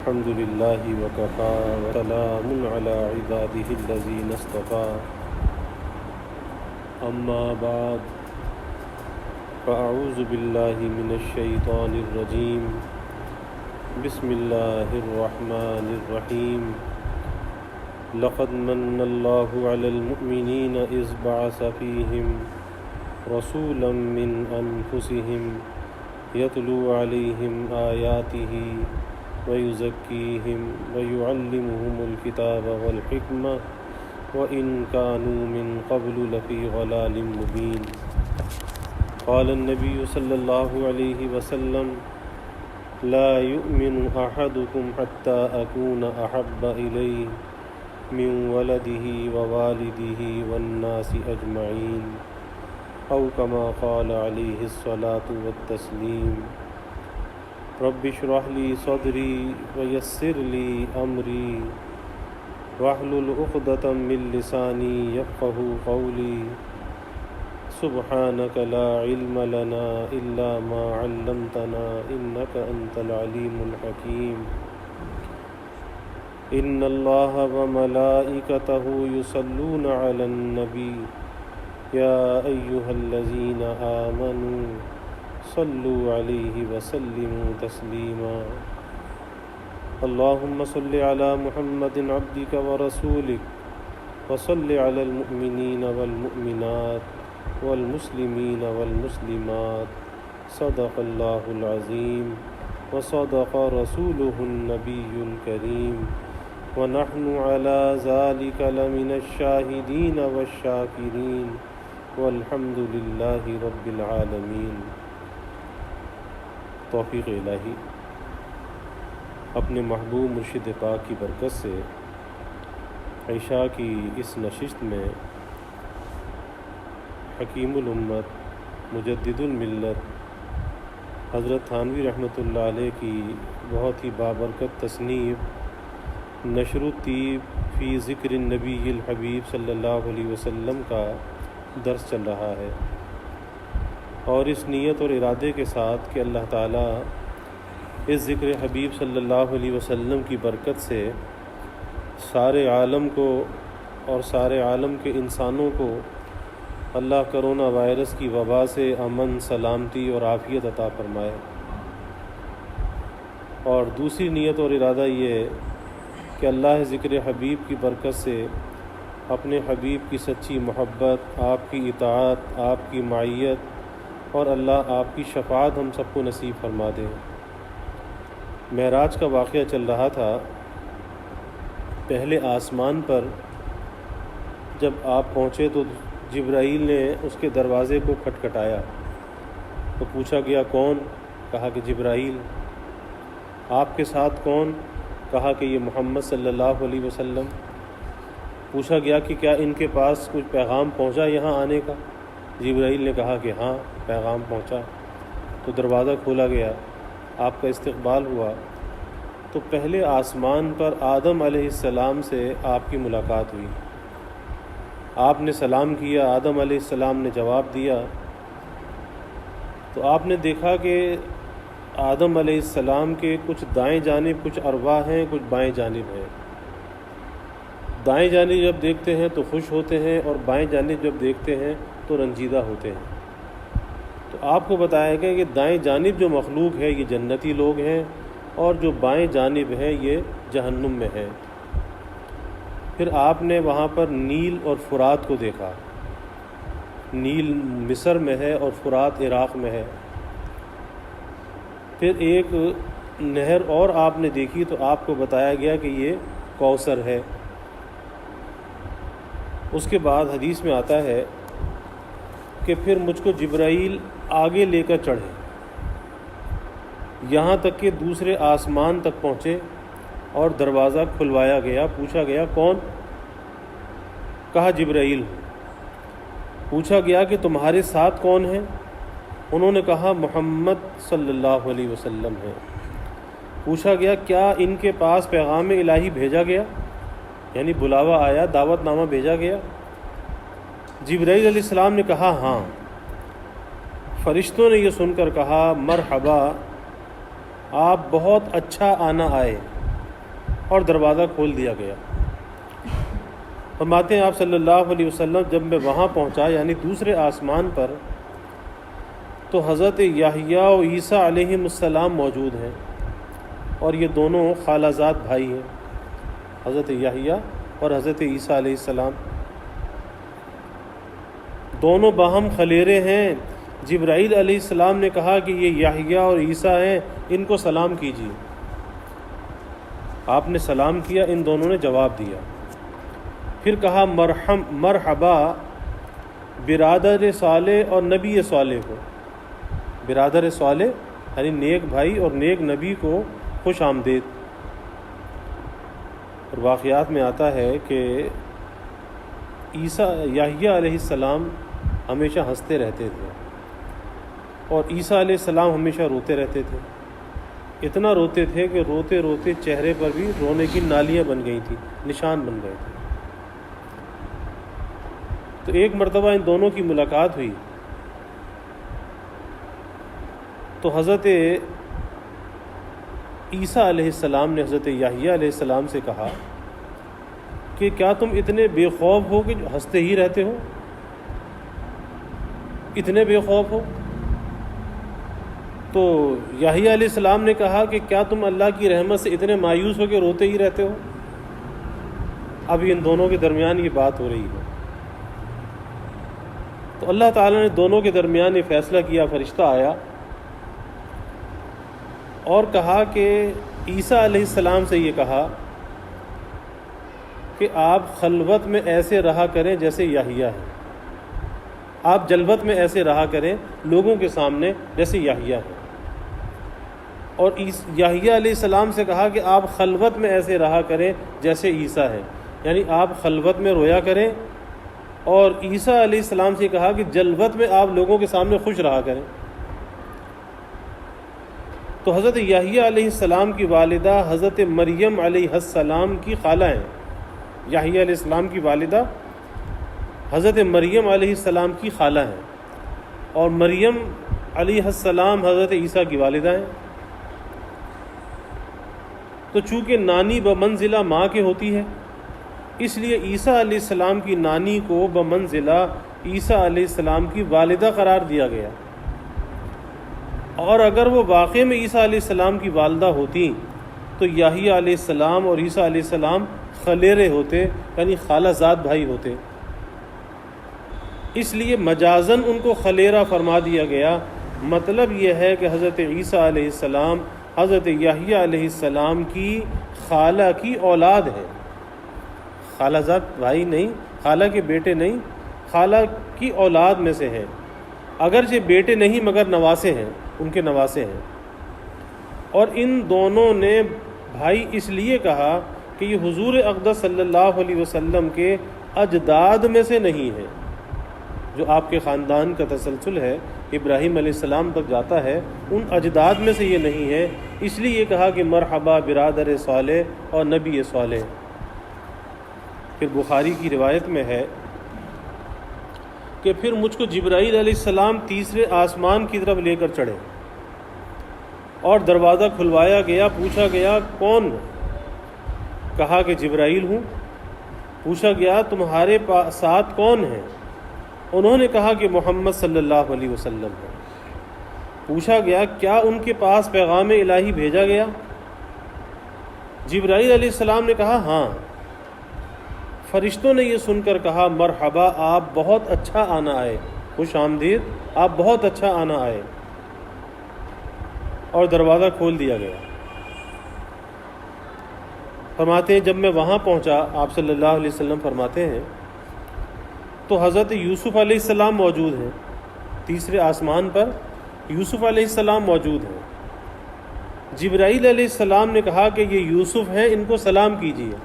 الحمد لله وكفى وسلام على عباده الذين اصطفى أما بعد فأعوذ بالله من الشيطان الرجيم بسم الله الرحمن الرحيم لقد من الله على المؤمنين إذ بعث فيهم رسولا من أنفسهم يتلو عليهم آياته ويزكيهم ويعلمهم الكتاب والحكمة وإن كانوا من قبل لفي ضلال مبين قال النبي صلى الله عليه وسلم لا يؤمن أحدكم حتى أكون أحب إليه من ولده ووالده والناس أجمعين أو كما قال عليه الصلاة والتسليم رب اشرح لي صدري ويسر لي أمري واحلل عقدة من لساني يفقهوا قولي سبحانك لا علم لنا إلا ما علمتنا إنك أنت العليم الحكيم إن الله وملائكته يصلون على النبي يا أيها الذين آمنوا صلوا عليه وسلموا تسليما اللهم صل على محمد عبدك ورسولك وصل على المؤمنين والمؤمنات والمسلمين والمسلمات صدق الله العظيم وصدق رسوله النبي الكريم ونحن على ذلك لمن الشاهدين والشاكرين والحمد لله رب العالمین۔ توفیق الہی اپنے محبوب مرشد پاک کی برکت سے عشاء کی اس نشست میں حکیم الامت مجدد الملت حضرت تھانوی رحمۃ اللہ علیہ کی بہت ہی بابرکت تصنیف نشر الطیب فی ذکر النبی الحبیب صلی اللہ علیہ وسلم کا درس چل رہا ہے، اور اس نیت اور ارادے کے ساتھ کہ اللہ تعالیٰ اس ذکر حبیب صلی اللہ علیہ وسلم کی برکت سے سارے عالم کو اور سارے عالم کے انسانوں کو اللہ کرونا وائرس کی وبا سے امن، سلامتی اور عافیت عطا فرمائے۔ اور دوسری نیت اور ارادہ یہ ہے کہ اللہ ذکر حبیب کی برکت سے اپنے حبیب کی سچی محبت، آپ کی اطاعت، آپ کی معیت اور اللہ آپ کی شفاعت ہم سب کو نصیب فرما دے۔ معراج کا واقعہ چل رہا تھا۔ پہلے آسمان پر جب آپ پہنچے تو جبرائیل نے اس کے دروازے کو کھٹکھٹایا تو پوچھا گیا کون؟ کہا کہ جبرائیل۔ آپ کے ساتھ کون؟ کہا کہ یہ محمد صلی اللہ علیہ وسلم۔ پوچھا گیا کہ کیا ان کے پاس کچھ پیغام پہنچا یہاں آنے کا؟ جبرائیل نے کہا کہ ہاں پیغام پہنچا۔ تو دروازہ کھولا گیا، آپ کا استقبال ہوا۔ تو پہلے آسمان پر آدم علیہ السلام سے آپ کی ملاقات ہوئی۔ آپ نے سلام کیا، آدم علیہ السلام نے جواب دیا۔ تو آپ نے دیکھا کہ آدم علیہ السلام کے کچھ دائیں جانب کچھ ارواح ہیں، کچھ بائیں جانب ہیں۔ دائیں جانب جب دیکھتے ہیں تو خوش ہوتے ہیں، اور بائیں جانب جب دیکھتے ہیں تو رنجیدہ ہوتے ہیں۔ تو آپ کو بتایا گیا کہ دائیں جانب جو مخلوق ہے یہ جنتی لوگ ہیں، اور جو بائیں جانب ہے یہ جہنم میں ہے۔ پھر آپ نے وہاں پر نیل اور فرات کو دیکھا۔ نیل مصر میں ہے اور فرات عراق میں ہے۔ پھر ایک نہر اور آپ نے دیکھی تو آپ کو بتایا گیا کہ یہ کوثر ہے۔ اس کے بعد حدیث میں آتا ہے کہ پھر مجھ کو جبرائیل آگے لے کر چڑھے، یہاں تک کہ دوسرے آسمان تک پہنچے اور دروازہ کھلوایا گیا۔ پوچھا گیا کون؟ کہا جبرائیل۔ پوچھا گیا کہ تمہارے ساتھ کون ہیں؟ انہوں نے کہا محمد صلی اللہ علیہ وسلم ہے۔ پوچھا گیا کیا ان کے پاس پیغام الہی بھیجا گیا؟ یعنی بلاوا آیا، دعوت نامہ بھیجا گیا؟ جبرائیل علیہ السلام نے کہا ہاں۔ فرشتوں نے یہ سن کر کہا مرحبا، آپ بہت اچھا آنا آئے، اور دروازہ کھول دیا گیا۔ فرماتے ہیں آپ صلی اللہ علیہ وسلم جب میں وہاں پہنچا یعنی دوسرے آسمان پر تو حضرت یحییٰ و عیسیٰ علیہم السلام موجود ہیں، اور یہ دونوں خالہ زاد بھائی ہیں، حضرت یحییٰ اور حضرت عیسیٰ علیہ السلام، دونوں باہم خلیرے ہیں۔ جبرائیل علیہ السلام نے کہا کہ یہ یحییٰ اور عیسیٰ ہیں، ان کو سلام کیجیے۔ آپ نے سلام کیا، ان دونوں نے جواب دیا۔ پھر کہا مرحبا برادر صالح اور نبی صالح کو، برادر صالح یعنی نیک بھائی اور نیک نبی کو خوش آمدید۔ اور واقعات میں آتا ہے کہ یحییٰ علیہ السلام ہمیشہ ہنستے رہتے تھے اور عیسیٰ علیہ السلام ہمیشہ روتے رہتے تھے، اتنا روتے تھے کہ روتے روتے چہرے پر بھی رونے کی نالیاں بن گئی تھیں، نشان بن گئے تھے۔ تو ایک مرتبہ ان دونوں کی ملاقات ہوئی تو حضرت عیسیٰ علیہ السلام نے حضرت یحییٰ علیہ السلام سے کہا کہ کیا تم اتنے بے خوف ہو کہ ہنستے ہی رہتے ہو، اتنے بے خوف ہو؟ تو یحییٰ علیہ السلام نے کہا کہ کیا تم اللہ کی رحمت سے اتنے مایوس ہو کہ روتے ہی رہتے ہو؟ اب ان دونوں کے درمیان یہ بات ہو رہی ہے۔ تو اللہ تعالیٰ نے دونوں کے درمیان یہ فیصلہ کیا، فرشتہ آیا اور کہا کہ عیسیٰ علیہ السلام سے یہ کہا کہ آپ خلوت میں ایسے رہا کریں جیسے یحییٰ ہے، آپ جلوت میں ایسے رہا کریں لوگوں کے سامنے جیسے یحییٰ ہے۔ اور یحییٰ علیہ السلام سے کہا کہ آپ خلوت میں ایسے رہا کریں جیسے عیسیٰ ہے، یعنی آپ خلوت میں رویا کریں، اور عیسیٰ علیہ السلام سے کہا کہ جلوت میں آپ لوگوں کے سامنے خوش رہا کریں۔ تو حضرت یحییٰ علیہ السلام کی والدہ حضرت مریم علیہ السلام کی خالہ ہیں، یحییٰ علیہ السلام کی والدہ حضرت مریم علیہ السلام کی خالہ ہیں، اور مریم علیہ السلام حضرت عیسیٰ کی والدہ ہیں۔ تو چونکہ نانی بمنزلہ ماں کے ہوتی ہے، اس لیے عیسیٰ علیہ السلام کی نانی کو بمنزلہ عیسیٰ علیہ السلام کی والدہ قرار دیا گیا، اور اگر وہ واقع میں عیسیٰ علیہ السلام کی والدہ ہوتی تو یحییٰ علیہ السلام اور عیسیٰ علیہ السلام خلیرے ہوتے، یعنی خالہ زاد بھائی ہوتے، اس لیے مجازن ان کو خلیرہ فرما دیا گیا۔ مطلب یہ ہے کہ حضرت عیسیٰ علیہ السلام حضرت یحییٰ علیہ السلام کی خالہ کی اولاد ہے، خالہ زاد بھائی نہیں، خالہ کے بیٹے نہیں، خالہ کی اولاد میں سے ہے، اگرچہ بیٹے نہیں مگر نواسے ہیں، ان کے نواسے ہیں۔ اور ان دونوں نے بھائی اس لیے کہا کہ یہ حضور اقدس صلی اللہ علیہ وسلم کے اجداد میں سے نہیں ہے، جو آپ کے خاندان کا تسلسل ہے ابراہیم علیہ السلام تک جاتا ہے، ان اجداد میں سے یہ نہیں ہے، اس لیے یہ کہا کہ مرحبا برادر صالح اور نبی صالح۔ پھر بخاری کی روایت میں ہے کہ پھر مجھ کو جبرائیل علیہ السلام تیسرے آسمان کی طرف لے کر چڑھے اور دروازہ کھلوایا گیا، پوچھا گیا کون؟ کہا کہ جبرائیل ہوں۔ پوچھا گیا تمہارے ساتھ کون ہیں؟ انہوں نے کہا کہ محمد صلی اللہ علیہ وسلم ہے۔ پوچھا گیا کیا ان کے پاس پیغام الہی بھیجا گیا؟ جبرائیل علیہ السلام نے کہا ہاں۔ فرشتوں نے یہ سن کر کہا مرحبا، آپ بہت اچھا آنا آئے، خوش آمدید، آپ بہت اچھا آنا آئے، اور دروازہ کھول دیا گیا۔ فرماتے ہیں جب میں وہاں پہنچا، آپ صلی اللہ علیہ وسلم فرماتے ہیں تو حضرت یوسف علیہ السلام موجود ہیں، تیسرے آسمان پر یوسف علیہ السلام موجود ہیں۔ جبرائیل علیہ السلام نے کہا کہ یہ یوسف ہیں، ان کو سلام کیجیے۔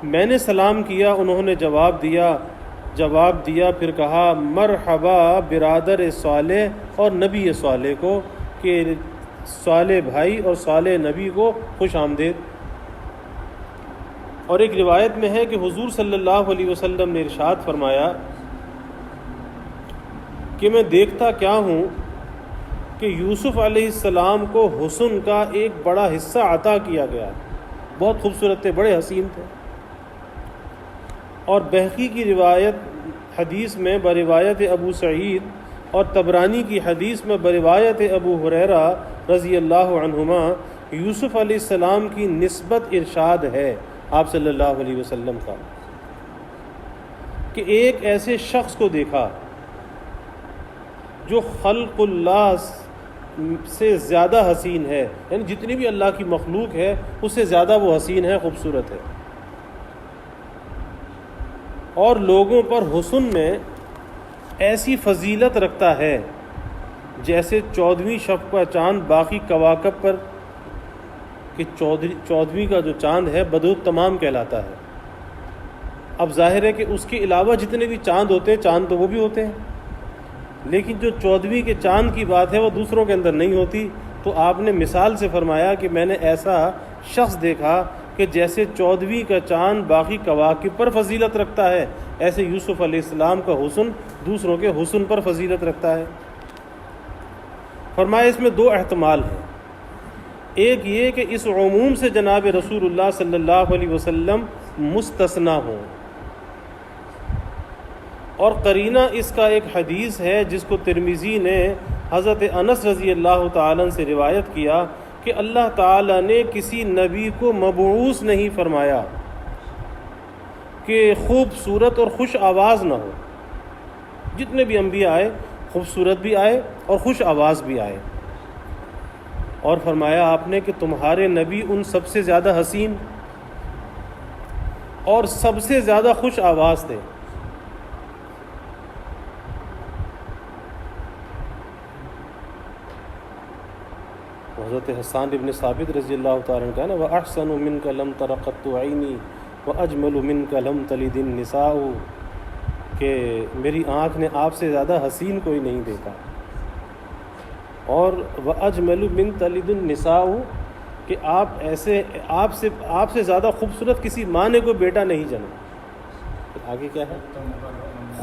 میں نے سلام کیا، انہوں نے جواب دیا، پھر کہا مرحبا برادر صالح اور نبی صالح کو، کہ صالح بھائی اور صالح نبی کو خوش آمدید۔ اور ایک روایت میں ہے کہ حضور صلی اللہ علیہ وسلم نے ارشاد فرمایا کہ میں دیکھتا کیا ہوں کہ یوسف علیہ السلام کو حسن کا ایک بڑا حصہ عطا کیا گیا، بہت خوبصورت تھے، بڑے حسین تھے۔ اور بہقی کی روایت حدیث میں بروایت ابو سعید اور طبرانی کی حدیث میں بروایت ابو ہریرہ رضی اللہ عنہما یوسف علیہ السلام کی نسبت ارشاد ہے آپ صلی اللہ علیہ وسلم کا، کہ ایک ایسے شخص کو دیکھا جو خلق اللہ سے زیادہ حسین ہے، یعنی جتنی بھی اللہ کی مخلوق ہے اس سے زیادہ وہ حسین ہے، خوبصورت ہے، اور لوگوں پر حسن میں ایسی فضیلت رکھتا ہے جیسے 14ویں شب کا چاند باقی کواکب پر، کہ 14ویں کا جو چاند ہے بدر التمام کہلاتا ہے۔ اب ظاہر ہے کہ اس کے علاوہ جتنے بھی چاند ہوتے ہیں، چاند تو وہ بھی ہوتے ہیں، لیکن جو 14ویں کے چاند کی بات ہے وہ دوسروں کے اندر نہیں ہوتی۔ تو آپ نے مثال سے فرمایا کہ میں نے ایسا شخص دیکھا کہ جیسے 14ویں کا چاند باقی کواکب پر فضیلت رکھتا ہے، ایسے یوسف علیہ السلام کا حسن دوسروں کے حسن پر فضیلت رکھتا ہے۔ فرمایا اس میں دو احتمال ہیں، ایک یہ کہ اس عموم سے جناب رسول اللہ صلی اللہ علیہ وسلم مستثنیٰ ہوں، اور قرینہ اس کا ایک حدیث ہے جس کو ترمذی نے حضرت انس رضی اللہ تعالیٰ سے روایت کیا کہ اللہ تعالیٰ نے کسی نبی کو مبعوث نہیں فرمایا کہ خوبصورت اور خوش آواز نہ ہو۔ جتنے بھی انبیاء آئے خوبصورت بھی آئے اور خوش آواز بھی آئے، اور فرمایا آپ نے کہ تمہارے نبی ان سب سے زیادہ حسین اور سب سے زیادہ خوش آواز تھے۔ حضرت حسان ابن ثابت رضی اللہ تعالیٰ عنہ کہا نا وَأَحْسَنُ مِنْكَ لَمْ تَرَ قَطُّ عَيْنِي وَأَجْمَلُ مِنْكَ لَمْ تَلِدِ النِّسَاءُ، کہ میری آنکھ نے آپ سے زیادہ حسین کوئی نہیں دیکھا، اور وَأَجْمَلُ مِنْ تَلِدِ النِّسَاءُ، کہ آپ سے زیادہ خوبصورت کسی ماں نے کوئی بیٹا نہیں جنا۔ آگے کیا ہے؟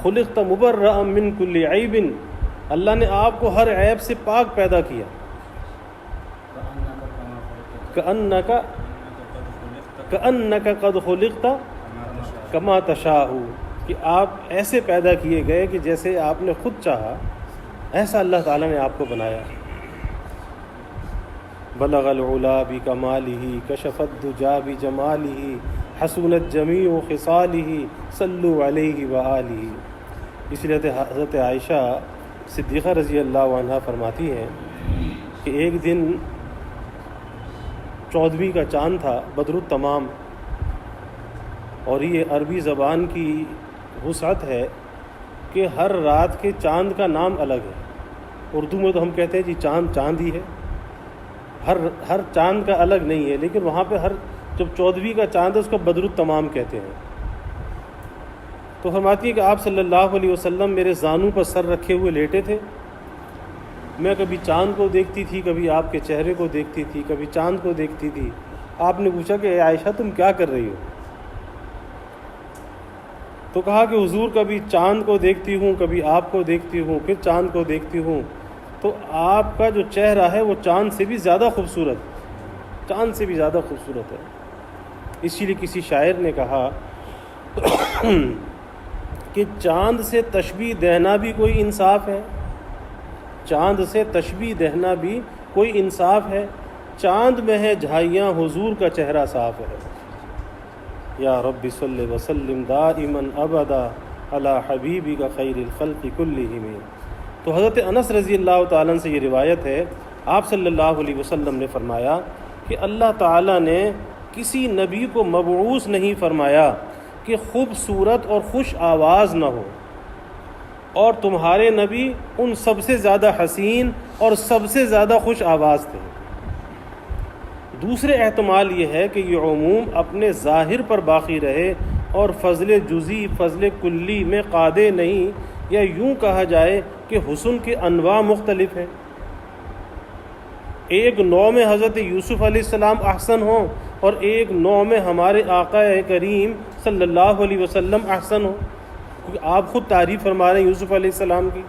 خُلِقْتَ مُبَرَّأً مِنْ كُلِّ عَيْبٍ، اللہ نے آپ کو ہر عیب سے پاک پیدا کیا۔ کأنک قد خلقت کما تشاء، کہ آپ ایسے پیدا کیے گئے کہ جیسے آپ نے خود چاہا ایسا اللہ تعالیٰ نے آپ کو بنایا۔ بلغ العلا بکمالہ کشف الدجا بجمالہ حسنت جمیع خصالہ صلوا علیہ وآلہ۔ اس لیے حضرت عائشہ صدیقہ رضی اللہ عنہا فرماتی ہیں کہ ایک دن 14ویں کا چاند تھا بدر التمام، اور یہ عربی زبان کی وسعت ہے کہ ہر رات کے چاند کا نام الگ ہے۔ اردو میں تو ہم کہتے ہیں جی چاند چاند ہی ہے، ہر چاند کا الگ نہیں ہے، لیکن وہاں پہ جب 14ویں کا چاند ہے اس کو بدر التمام کہتے ہیں۔ تو فرماتی ہے کہ آپ صلی اللہ علیہ وسلم میرے زانوں پر سر رکھے ہوئے لیٹے تھے، میں کبھی چاند کو دیکھتی تھی، کبھی آپ کے چہرے کو دیکھتی تھی، کبھی چاند کو دیکھتی تھی۔ آپ نے پوچھا کہ اے عائشہ تم کیا کر رہی ہو؟ تو کہا کہ حضور کبھی چاند کو دیکھتی ہوں، کبھی آپ کو دیکھتی ہوں، پھر چاند کو دیکھتی ہوں، تو آپ کا جو چہرہ ہے وہ چاند سے بھی زیادہ خوبصورت، چاند سے بھی زیادہ خوبصورت ہے۔ اسی لیے کسی شاعر نے کہا کہ چاند سے تشبیہ دینا بھی کوئی انصاف ہے، چاند سے تشبیہ دینا بھی کوئی انصاف ہے، چاند میں ہے جھائیاں حضور کا چہرہ صاف ہے۔ یا رب صلی وسلم دائما ابدا علی حبیبک خیر الخلق کلہم۔ تو حضرت انس رضی اللہ تعالیٰ سے یہ روایت ہے، آپ صلی اللہ علیہ وسلم نے فرمایا کہ اللہ تعالیٰ نے کسی نبی کو مبعوث نہیں فرمایا کہ خوبصورت اور خوش آواز نہ ہو، اور تمہارے نبی ان سب سے زیادہ حسین اور سب سے زیادہ خوش آواز تھے۔ دوسرے احتمال یہ ہے کہ یہ عموم اپنے ظاہر پر باقی رہے اور فضل جزئی فضل کلی میں قادر نہیں، یا یوں کہا جائے کہ حسن کے انواع مختلف ہیں۔ ایک نوع میں حضرت یوسف علیہ السلام احسن ہوں، اور ایک نوع میں ہمارے آقا کریم صلی اللہ علیہ وسلم احسن ہوں، کیونکہ آپ خود تعریف فرما رہے ہیں یوسف علیہ السلام کی،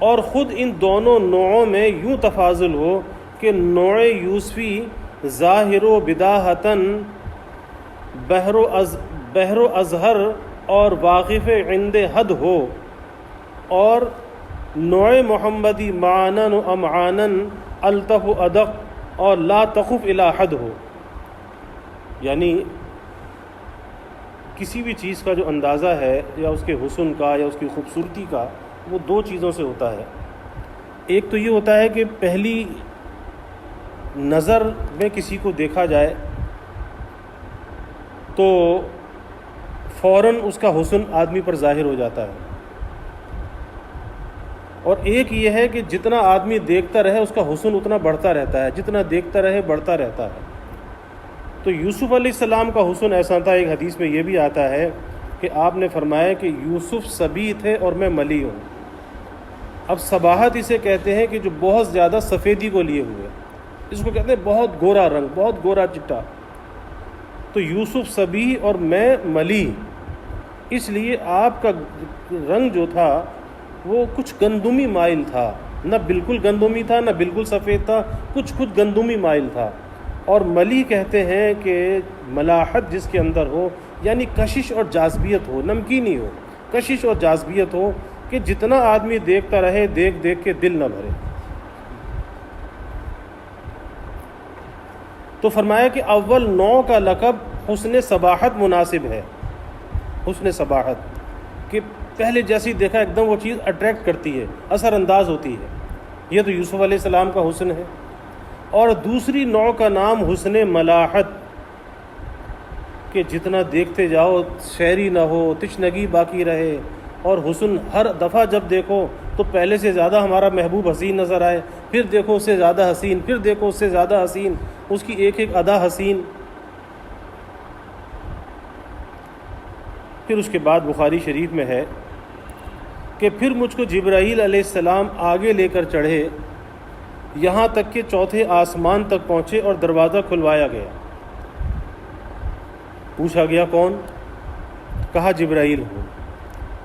اور خود ان دونوں نوعوں میں یوں تفاضل ہو کہ نوع یوسفی ظاہر و بداہتن بحر و اظہر اور واقف عند حد ہو، اور نوع محمدی معانن و امعانن الطف و ادق اور لا تخف الی حد ہو. یعنی کسی بھی چیز کا جو اندازہ ہے یا اس کے حسن کا یا اس کی خوبصورتی کا، وہ دو چیزوں سے ہوتا ہے. ایک تو یہ ہوتا ہے کہ پہلی نظر میں کسی کو دیکھا جائے تو فوراً اس کا حسن آدمی پر ظاہر ہو جاتا ہے، اور ایک یہ ہے کہ جتنا آدمی دیکھتا رہے اس کا حسن اتنا بڑھتا رہتا ہے، جتنا دیکھتا رہے بڑھتا رہتا ہے. تو یوسف علیہ السلام کا حسن ایسا تھا. ایک حدیث میں یہ بھی آتا ہے کہ آپ نے فرمایا کہ یوسف صبی تھے اور میں ملی ہوں. اب صباحت اسے کہتے ہیں کہ جو بہت زیادہ سفیدی کو لیے ہوئے، اس کو کہتے ہیں بہت گورا رنگ، بہت گورا چٹا. تو یوسف صبی اور میں ملی، اس لیے آپ کا رنگ جو تھا وہ کچھ گندمی مائل تھا، نہ بالکل گندمی تھا نہ بالکل سفید تھا، کچھ گندمی مائل تھا. اور ملی کہتے ہیں کہ ملاحت جس کے اندر ہو، یعنی کشش اور جاذبیت ہو، نمکینی ہو، کشش اور جاذبیت ہو کہ جتنا آدمی دیکھتا رہے دیکھ دیکھ کے دل نہ بھرے. تو فرمایا کہ اول نوع کا لقب حسن صباحت مناسب ہے. حسن صباحت کہ پہلے جیسی دیکھا ایک دم وہ چیز اٹریکٹ کرتی ہے، اثر انداز ہوتی ہے. یہ تو یوسف علیہ السلام کا حسن ہے. اور دوسری نوع کا نام حسن ملاحت، کہ جتنا دیکھتے جاؤ شہری نہ ہو، تشنگی باقی رہے، اور حسن ہر دفعہ جب دیکھو تو پہلے سے زیادہ ہمارا محبوب حسین نظر آئے، پھر دیکھو اس سے زیادہ حسین، پھر دیکھو اس سے زیادہ حسین، اس کی ایک ایک ادا حسین. پھر اس کے بعد بخاری شریف میں ہے کہ پھر مجھ کو جبرائیل علیہ السلام آگے لے کر چڑھے، یہاں تک کہ چوتھے آسمان تک پہنچے اور دروازہ کھلوایا گیا. پوچھا گیا کون؟ کہا جبرائیل ہوں.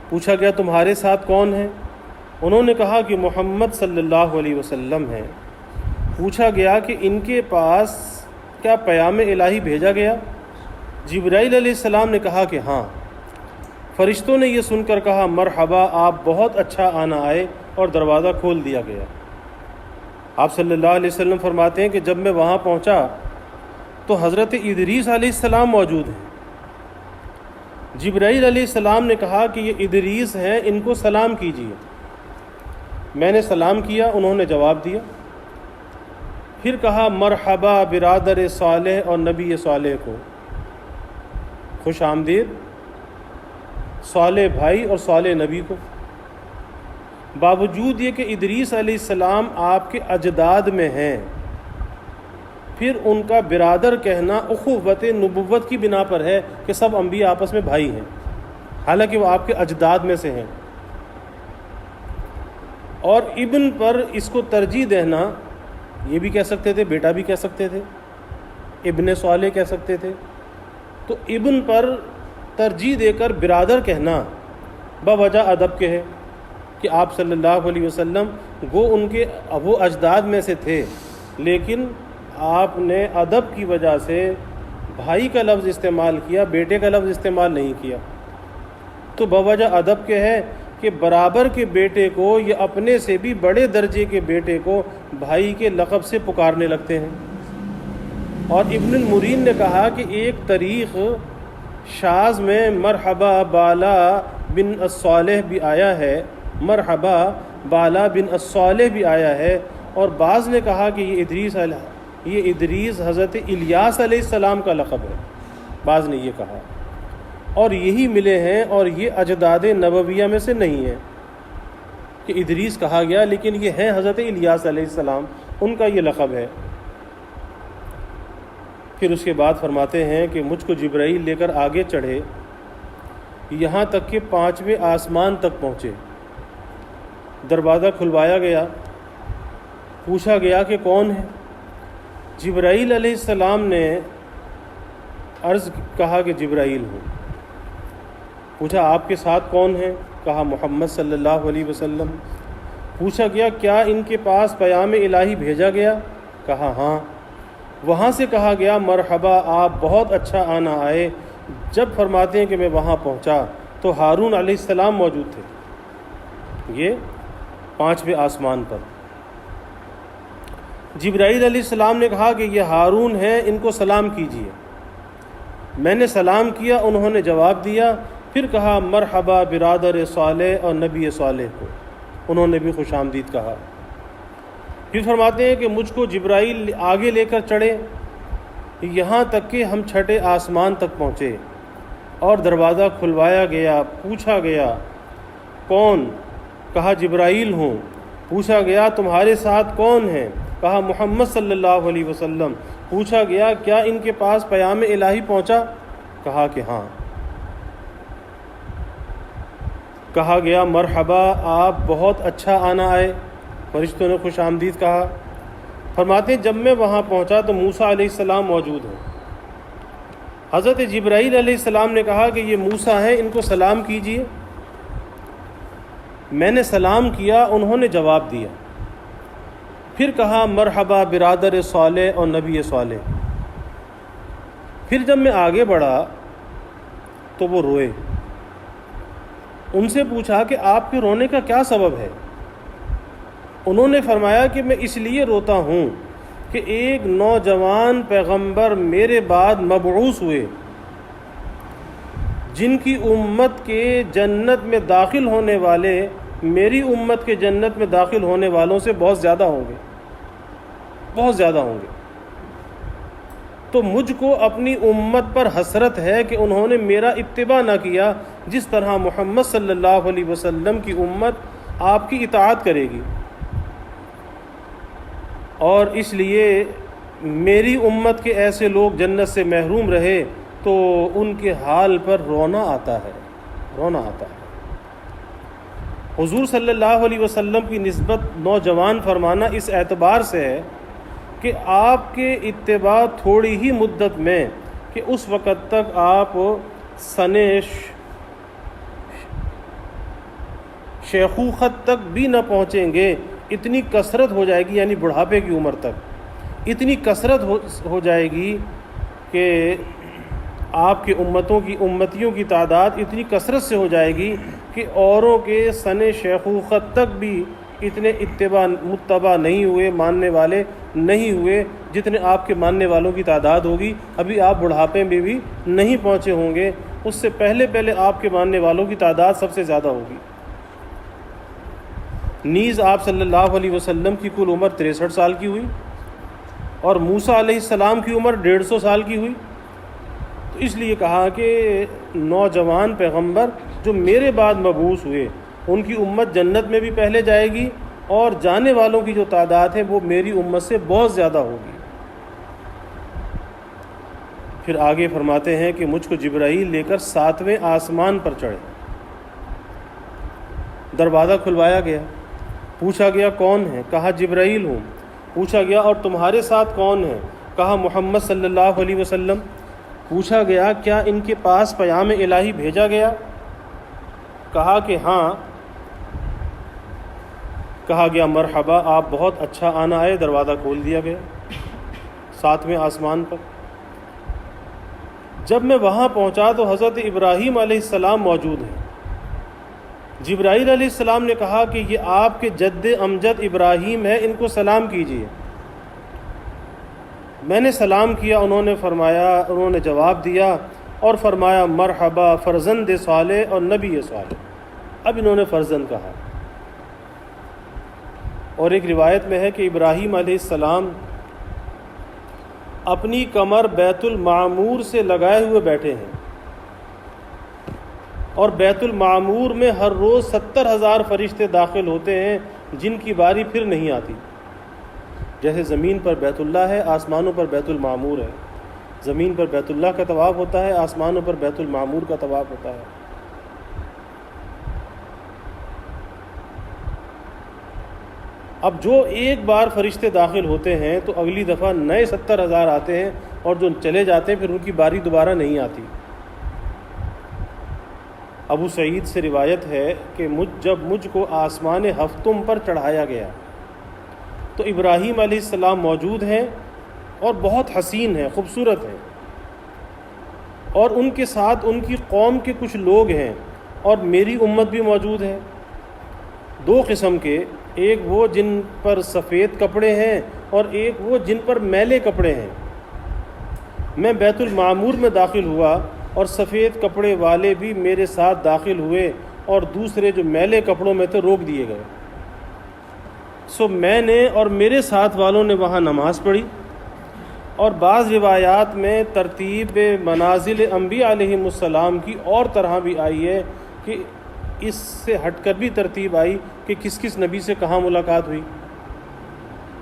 پوچھا گیا تمہارے ساتھ کون ہے؟ انہوں نے کہا کہ محمد صلی اللہ علیہ وسلم ہیں. پوچھا گیا کہ ان کے پاس کیا پیام الہی بھیجا گیا؟ جبرائیل علیہ السلام نے کہا کہ ہاں. فرشتوں نے یہ سن کر کہا مرحبا، آپ بہت اچھا آنا آئے، اور دروازہ کھول دیا گیا. آپ صلی اللہ علیہ وسلم فرماتے ہیں کہ جب میں وہاں پہنچا تو حضرت ادریس علیہ السلام موجود ہیں. جبرائیل علیہ السلام نے کہا کہ یہ ادریس ہیں، ان کو سلام کیجیے. میں نے سلام کیا، انہوں نے جواب دیا. پھر کہا مرحبا برادر صالح اور نبی صالح کو، خوش آمدید صالح بھائی اور صالح نبی کو. باوجود یہ کہ ادریس علیہ السلام آپ کے اجداد میں ہیں، پھر ان کا برادر کہنا اخوت نبوت کی بنا پر ہے کہ سب انبیاء آپس میں بھائی ہیں، حالانکہ وہ آپ کے اجداد میں سے ہیں. اور ابن پر اس کو ترجیح دینا، یہ بھی کہہ سکتے تھے، بیٹا بھی کہہ سکتے تھے، ابن صالح کہہ سکتے تھے. تو ابن پر ترجیح دے کر برادر کہنا بوجہ ادب کے ہے کہ آپ صلی اللہ علیہ وسلم وہ ان کے وہ اجداد میں سے تھے، لیکن آپ نے ادب کی وجہ سے بھائی کا لفظ استعمال کیا، بیٹے کا لفظ استعمال نہیں کیا. تو بوجہ ادب کے ہے کہ برابر کے بیٹے کو یا اپنے سے بھی بڑے درجے کے بیٹے کو بھائی کے لقب سے پکارنے لگتے ہیں. اور ابن المرین نے کہا کہ ایک طریق شاذ میں مرحبا بالا بن الصالح بھی آیا ہے، مرحبا بالا بن الصالح بھی آیا ہے. اور بعض نے کہا کہ یہ ادریس حضرت الیاس علیہ السلام کا لقب ہے، بعض نے یہ کہا. اور یہی ملے ہیں، اور یہ اجداد نبویہ میں سے نہیں ہے کہ ادریس کہا گیا، لیکن یہ ہیں حضرت الیاس علیہ السلام، ان کا یہ لقب ہے. پھر اس کے بعد فرماتے ہیں کہ مجھ کو جبرائیل لے کر آگے چڑھے، یہاں تک کہ 5ویں آسمان تک پہنچے. دروازہ کھلوایا گیا. پوچھا گیا کہ کون ہے؟ جبرائیل علیہ السلام نے کہا کہ جبرائیل ہوں. پوچھا آپ کے ساتھ کون ہیں؟ کہا محمد صلی اللہ علیہ وسلم. پوچھا گیا کیا ان کے پاس پیام الہی بھیجا گیا؟ کہا ہاں. وہاں سے کہا گیا مرحبا آپ بہت اچھا آنا آئے۔ جب فرماتے ہیں کہ میں وہاں پہنچا تو ہارون علیہ السلام موجود تھے، یہ 5ویں آسمان پر۔ جبرائیل علیہ السلام نے کہا کہ یہ ہارون ہے، ان کو سلام کیجیے۔ میں نے سلام کیا، انہوں نے جواب دیا۔ پھر کہا مرحبا برادر صالح اور نبی صالح کو، انہوں نے بھی خوش آمدید کہا۔ پھر فرماتے ہیں کہ مجھ کو جبرائیل آگے لے کر چڑھے یہاں تک کہ ہم 6 آسمان تک پہنچے، اور دروازہ کھلوایا گیا۔ پوچھا گیا کون؟ کہا جبرائیل ہوں۔ پوچھا گیا تمہارے ساتھ کون ہیں؟ کہا محمد صلی اللہ علیہ وسلم۔ پوچھا گیا کیا ان کے پاس پیام الہی پہنچا؟ کہا کہ ہاں۔ کہا گیا مرحبا آپ بہت اچھا آنا آئے، فرشتوں نے خوش آمدید کہا۔ فرماتے ہیں جب میں وہاں پہنچا تو موسیٰ علیہ السلام موجود ہیں۔ حضرت جبرائیل علیہ السلام نے کہا کہ یہ موسیٰ ہیں، ان کو سلام کیجیے۔ میں نے سلام کیا، انہوں نے جواب دیا۔ پھر کہا مرحبا برادر صالح اور نبی صالح۔ پھر جب میں آگے بڑھا تو وہ روئے۔ ان سے پوچھا کہ آپ کے رونے کا کیا سبب ہے؟ انہوں نے فرمایا کہ میں اس لیے روتا ہوں کہ ایک نوجوان پیغمبر میرے بعد مبعوث ہوئے جن کی امت کے جنت میں داخل ہونے والے میری امت کے جنت میں داخل ہونے والوں سے بہت زیادہ ہوں گے، بہت زیادہ ہوں گے۔ تو مجھ کو اپنی امت پر حسرت ہے کہ انہوں نے میرا اتباع نہ کیا، جس طرح محمد صلی اللہ علیہ وسلم کی امت آپ کی اطاعت کرے گی، اور اس لیے میری امت کے ایسے لوگ جنت سے محروم رہے تو ان کے حال پر رونا آتا ہے، رونا آتا ہے۔ حضور صلی اللہ علیہ وسلم کی نسبت نوجوان فرمانا اس اعتبار سے ہے کہ آپ کے اتباع تھوڑی ہی مدت میں، کہ اس وقت تک آپ شیخوخت تک بھی نہ پہنچیں گے، اتنی کثرت ہو جائے گی، یعنی بڑھاپے کی عمر تک اتنی کثرت ہو جائے گی کہ آپ کے امتیوں کی تعداد اتنی کثرت سے ہو جائے گی کہ اوروں کے سن شیخوخت تک بھی اتنے متبع نہیں ہوئے، ماننے والے نہیں ہوئے جتنے آپ کے ماننے والوں کی تعداد ہوگی۔ ابھی آپ بڑھاپے میں بھی نہیں پہنچے ہوں گے، اس سے پہلے آپ کے ماننے والوں کی تعداد سب سے زیادہ ہوگی۔ نیز آپ صلی اللہ علیہ وسلم کی کل عمر 63 سال کی ہوئی، اور موسیٰ علیہ السلام کی عمر 150 سال کی ہوئی۔ تو اس لیے کہا کہ نوجوان پیغمبر جو میرے بعد مبعوث ہوئے، ان کی امت جنت میں بھی پہلے جائے گی، اور جانے والوں کی جو تعداد ہے وہ میری امت سے بہت زیادہ ہوگی۔ پھر آگے فرماتے ہیں کہ مجھ کو جبرائیل لے کر 7ویں آسمان پر چڑھے، دروازہ کھلوایا گیا۔ پوچھا گیا کون ہے؟ کہا جبرائیل ہوں۔ پوچھا گیا اور تمہارے ساتھ کون ہے؟ کہا محمد صلی اللہ علیہ وسلم۔ پوچھا گیا کیا ان کے پاس پیام الہی بھیجا گیا؟ کہا کہ ہاں۔ کہا گیا مرحبا آپ بہت اچھا آنا آئے، دروازہ کھول دیا گیا 7ویں آسمان پر۔ جب میں وہاں پہنچا تو حضرت ابراہیم علیہ السلام موجود ہیں۔ جبرائیل علیہ السلام نے کہا کہ یہ آپ کے جد امجد ابراہیم ہے، ان کو سلام کیجیے۔ میں نے سلام کیا، انہوں نے جواب دیا اور فرمایا مرحبا فرزند صالح اور نبی صالح۔ اب انہوں نے فرزند کہا۔ اور ایک روایت میں ہے کہ ابراہیم علیہ السلام اپنی کمر بیت المعمور سے لگائے ہوئے بیٹھے ہیں، اور بیت المعمور میں ہر روز 70,000 فرشتے داخل ہوتے ہیں جن کی باری پھر نہیں آتی۔ جیسے زمین پر بیت اللہ ہے، آسمانوں پر بیت المعمور ہے۔ زمین پر بیت اللہ کا طواف ہوتا ہے، آسمانوں پر بیت المعمور کا طواف ہوتا ہے۔ اب جو ایک بار فرشتے داخل ہوتے ہیں تو اگلی دفعہ نئے 70,000 آتے ہیں، اور جو چلے جاتے ہیں پھر ان کی باری دوبارہ نہیں آتی۔ ابو سعید سے روایت ہے کہ جب مجھ کو آسمان ہفتم پر چڑھایا گیا تو ابراہیم علیہ السلام موجود ہیں، اور بہت حسین ہیں، خوبصورت ہیں، اور ان کے ساتھ ان کی قوم کے کچھ لوگ ہیں، اور میری امت بھی موجود ہے، دو قسم کے، ایک وہ جن پر سفید کپڑے ہیں اور ایک وہ جن پر میلے کپڑے ہیں۔ میں بیت المعمور میں داخل ہوا اور سفید کپڑے والے بھی میرے ساتھ داخل ہوئے، اور دوسرے جو میلے کپڑوں میں تھے روک دیے گئے۔ سو میں نے اور میرے ساتھ والوں نے وہاں نماز پڑھی۔ اور بعض روایات میں ترتیب منازل انبیاء علیہم السلام کی اور طرح بھی آئی ہے کہ اس سے ہٹ کر بھی ترتیب آئی کہ کس کس نبی سے کہاں ملاقات ہوئی،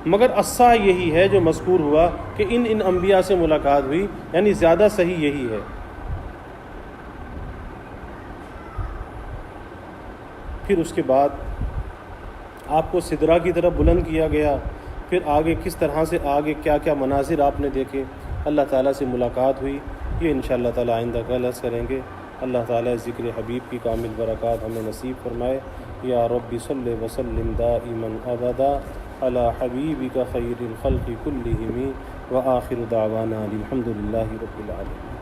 مگر اصح یہی ہے جو مذکور ہوا کہ ان انبیاء سے ملاقات ہوئی، یعنی زیادہ صحیح یہی ہے۔ پھر اس کے بعد آپ کو سدرہ کی طرف بلند کیا گیا، پھر آگے کس طرح سے آگے کیا کیا مناظر آپ نے دیکھے، اللہ تعالیٰ سے ملاقات ہوئی، یہ انشاءاللہ تعالیٰ آئندہ کل عرض کریں گے۔ اللہ تعالیٰ ذکر حبیب کی کامل برکات ہمیں نصیب فرمائے۔ یا رب صلی وسلم دائما ابدا علی حبیبک خیر الخلق کلہم وآخر دعوانا الحمد للہ رب العالمین۔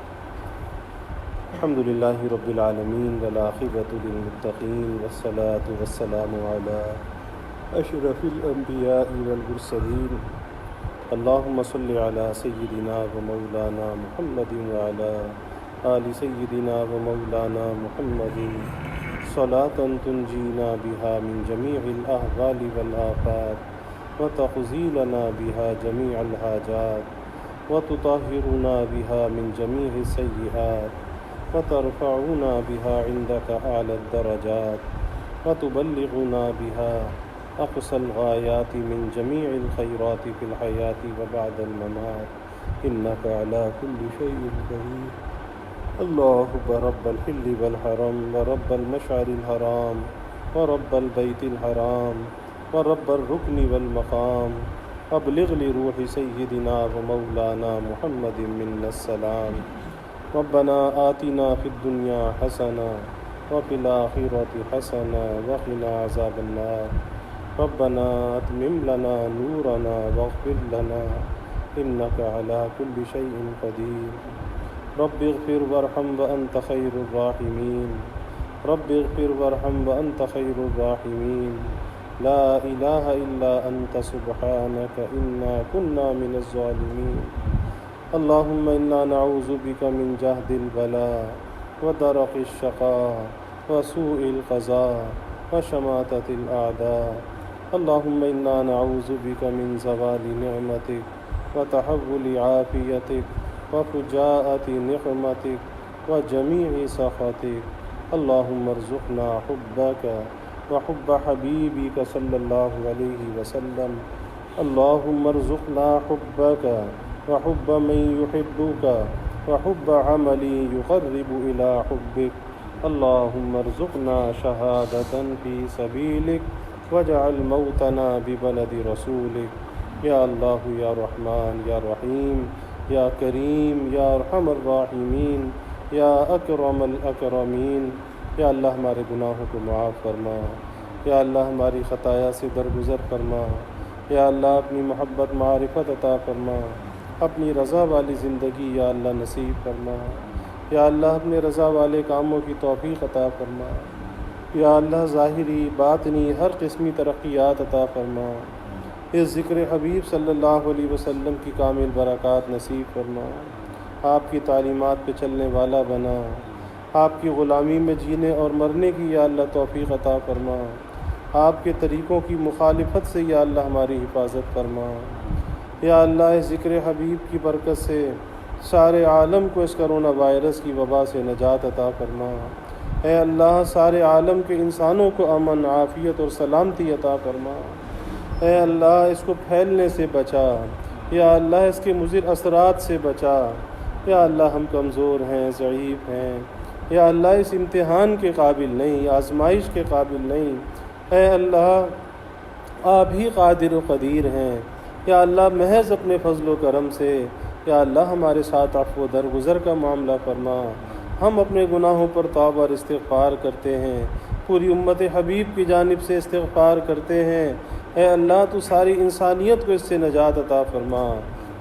الحمد للہ رب العالمین والعاقبۃ للمتقین والصلاة والسلام علی اشرف الانبیاء والمرسلین۔ اللہم صل علی سیدنا و مولانا محمد وعلی آل سیدنا و مولانا محمد صلاة تنجینا بها من جمیع الاحوال والآفات وتخزیلنا بها جمیع الحاجات وتطہرنا بها من جمیع السیئات وترفعنا بها عندك أعلى الدرجات وتبلغنا بها أقصى الغايات من جميع الخيرات في الحياة وبعد الممات إنك على كل شيء قدير۔ اللهم رب الحل والحرم ورب المشعر الحرام ورب البيت الحرام ورب الركن والمقام، أبلغ لروح سيدنا ومولانا محمد منا السلام۔ ربنا آتنا في الدنيا حسنة وفي الآخرة حسنة وقنا عذاب النار۔ ربنا أتمم لنا نورنا واغفر لنا إنك على كل شيء قدير۔ رب اغفر وارحم وأنت خير الراحمين۔ رب اغفر وارحم وأنت خير الراحمين۔ لا إله إلا أنت سبحانك إنا كنا من الظالمين۔ اللهم إنا نعوذ بك من جهد البلاء ودرك الشقاء وسوء القضاء وشماتة الأعداء۔ اللهم إنا نعوذ بك من زوال نعمتك وتحول عافيتك وفجاءة نقمتك وجميع سخطك۔ اللهم ارزقنا حبك وحب حبيبك صلى الله عليه وسلم۔ اللهم ارزقنا حبك وحب من يحبك وحب عمل يقرب إلى حبك۔ اللهم ارزقنا شهادة في سبيلك واجعل موتنا ببلد رسولك۔ یا اللہ یا رحمان یا رحیم یا کریم یا ارحم الراحمین یا اکرم الاکرمین۔ یا اللہ ہمارے گناہوں کو معاف فرما، یا اللہ ہماری خطایا سے درگزر فرما، یا اللہ اپنی محبت معرفت عطا فرما، اپنی رضا والی زندگی یا اللہ نصیب فرما، یا اللہ اپنے رضا والے کاموں کی توفیق عطا فرما، یا اللہ ظاہری باطنی ہر قسمی ترقیات عطا فرما۔ اس ذکر حبیب صلی اللہ علیہ وسلم کی کامل برکات نصیب فرما، آپ کی تعلیمات پہ چلنے والا بنا، آپ کی غلامی میں جینے اور مرنے کی یا اللہ توفیق عطا فرما، آپ کے طریقوں کی مخالفت سے یا اللہ ہماری حفاظت فرما۔ یا اللہ اس ذکر حبیب کی برکت سے سارے عالم کو اس کرونا وائرس کی وبا سے نجات عطا فرما۔ اے اللہ سارے عالم کے انسانوں کو امن، عافیت اور سلامتی عطا فرما۔ اے اللہ اس کو پھیلنے سے بچا، یا اللہ اس کے مضر اثرات سے بچا۔ یا اللہ ہم کمزور ہیں، ضعیف ہیں، یا اللہ اس امتحان کے قابل نہیں، آزمائش کے قابل نہیں۔ اے اللہ آپ ہی قادر و قدیر ہیں۔ یا اللہ محض اپنے فضل و کرم سے یا اللہ ہمارے ساتھ عفو و درگزر کا معاملہ فرما۔ ہم اپنے گناہوں پر توبہ اور استغفار کرتے ہیں، پوری امت حبیب کی جانب سے استغفار کرتے ہیں۔ اے اللہ تو ساری انسانیت کو اس سے نجات عطا فرما۔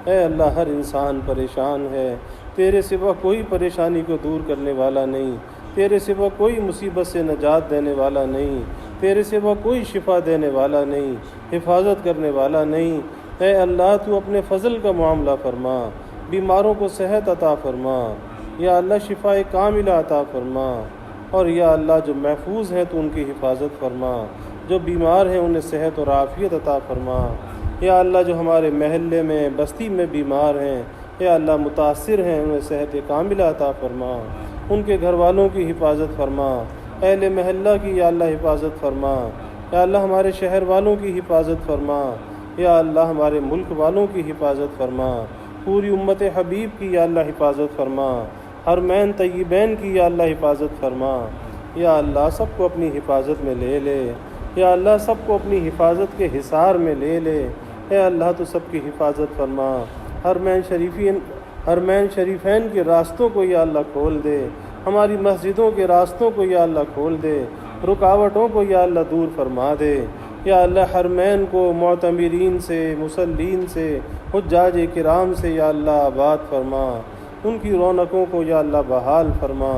اے اللہ ہر انسان پریشان ہے، تیرے سوا کوئی پریشانی کو دور کرنے والا نہیں، تیرے سوا کوئی مصیبت سے نجات دینے والا نہیں، تیرے سوا کوئی شفا دینے والا نہیں، حفاظت کرنے والا نہیں۔ اے اللہ تو اپنے فضل کا معاملہ فرما، بیماروں کو صحت عطا فرما، یا اللہ شفا کاملہ عطا فرما، اور یا اللہ جو محفوظ ہیں تو ان کی حفاظت فرما، جو بیمار ہیں انہیں صحت اور عافیت عطا فرما۔ یا اللہ جو ہمارے محلے میں بستی میں بیمار ہیں، یا اللہ متاثر ہیں، انہیں صحت کاملہ عطا فرما، ان کے گھر والوں کی حفاظت فرما، اہل محلہ کی یا اللہ حفاظت فرما، یا اللہ ہمارے شہر والوں کی حفاظت فرما، یا اللہ ہمارے ملک والوں کی حفاظت فرما، پوری امت حبیب کی یا اللہ حفاظت فرما، حرمین طیبین کی یا اللہ حفاظت فرما۔ یا اللہ سب کو اپنی حفاظت میں لے لے، یا اللہ سب کو اپنی حفاظت کے حصار میں لے لے۔ اے اللہ تو سب کی حفاظت فرما، حرمین شریفین کے راستوں کو یا اللہ کھول دے، ہماری مسجدوں کے راستوں کو یا اللہ کھول دے، رکاوٹوں کو یا اللہ دور فرما دے۔ یا اللہ حرمین کو معتمرین سے، مسلین سے، حجاج کرام سے یا اللہ آباد فرما، ان کی رونقوں کو یا اللہ بحال فرما،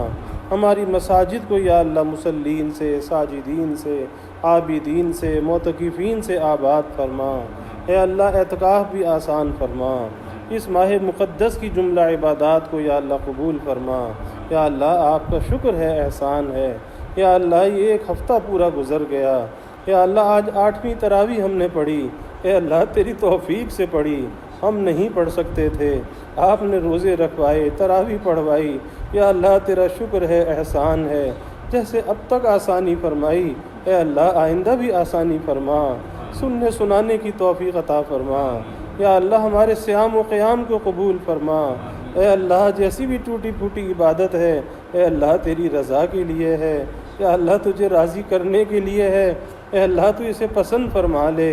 ہماری مساجد کو یا اللہ مسلین سے، ساجدین سے، عابدین سے، معتکفین سے آباد فرما۔ اے اللہ اعتکاف بھی آسان فرما، اس ماہ مقدس کی جملہ عبادات کو یا اللہ قبول فرما۔ یا اللہ آپ کا شکر ہے، احسان ہے، یا اللہ یہ ایک ہفتہ پورا گزر گیا، یا اللہ آج 8ویں تراویح ہم نے پڑھی، اے اللہ تیری توفیق سے پڑھی، ہم نہیں پڑھ سکتے تھے، آپ نے روزے رکھوائے، تراویح پڑھوائی، یا اللہ تیرا شکر ہے، احسان ہے، جیسے اب تک آسانی فرمائی، اے اللہ آئندہ بھی آسانی فرما، سننے سنانے کی توفیق عطا فرما۔ یا اللہ ہمارے صیام و قیام کو قبول فرما، اے اللہ جیسی بھی ٹوٹی پھوٹی عبادت ہے، اے اللہ تیری رضا کے لیے ہے، یا اللہ تجھے راضی کرنے کے لیے ہے، اے اللہ تو اسے پسند فرما لے،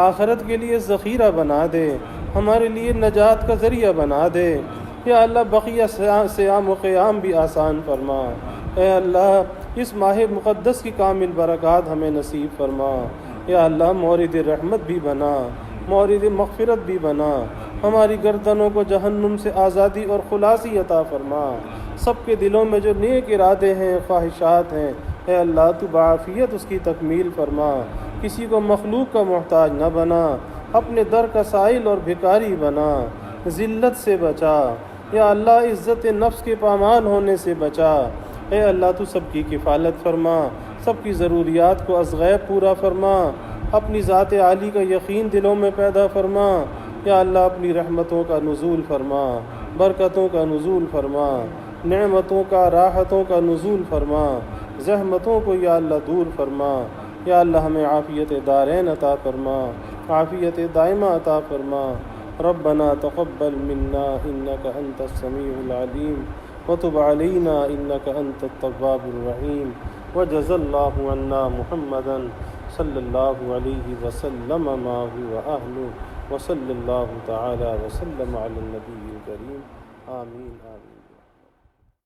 آخرت کے لیے ذخیرہ بنا دے، ہمارے لیے نجات کا ذریعہ بنا دے۔ یا اللہ بقیہ صیام و قیام بھی آسان فرما، اے اللہ اس ماہ مقدس کی کامل برکات ہمیں نصیب فرما۔ یا اللہ مورد رحمت بھی بنا، مورد مغفرت بھی بنا، ہماری گردنوں کو جہنم سے آزادی اور خلاصی عطا فرما۔ سب کے دلوں میں جو نیک ارادے ہیں، خواہشات ہیں، اے اللہ تو بعافیت اس کی تکمیل فرما، کسی کو مخلوق کا محتاج نہ بنا، اپنے در کا سائل اور بھکاری بنا، ذلت سے بچا، یا اللہ عزت نفس کے پامال ہونے سے بچا۔ اے اللہ تو سب کی کفالت فرما، سب کی ضروریات کو از غیب پورا فرما، اپنی ذات عالی کا یقین دلوں میں پیدا فرما۔ یا اللہ اپنی رحمتوں کا نزول فرما، برکتوں کا نزول فرما، نعمتوں کا، راحتوں کا نزول فرما، زحمتوں کو یا اللہ دور فرما۔ یا اللہ ہمیں عافیت دارین عطا فرما، عافیت دائمہ عطا فرما۔ ربنا تقبل منا انک انت السمیع العلیم وتب علینا انک انت التواب الرحیم وجزا اللہ عنا محمدا صلی اللہ علیہ وسلم ما هو اہلہ وصلی اللہ تعالی وسلم علی النبی الکریم۔ آمین آمین۔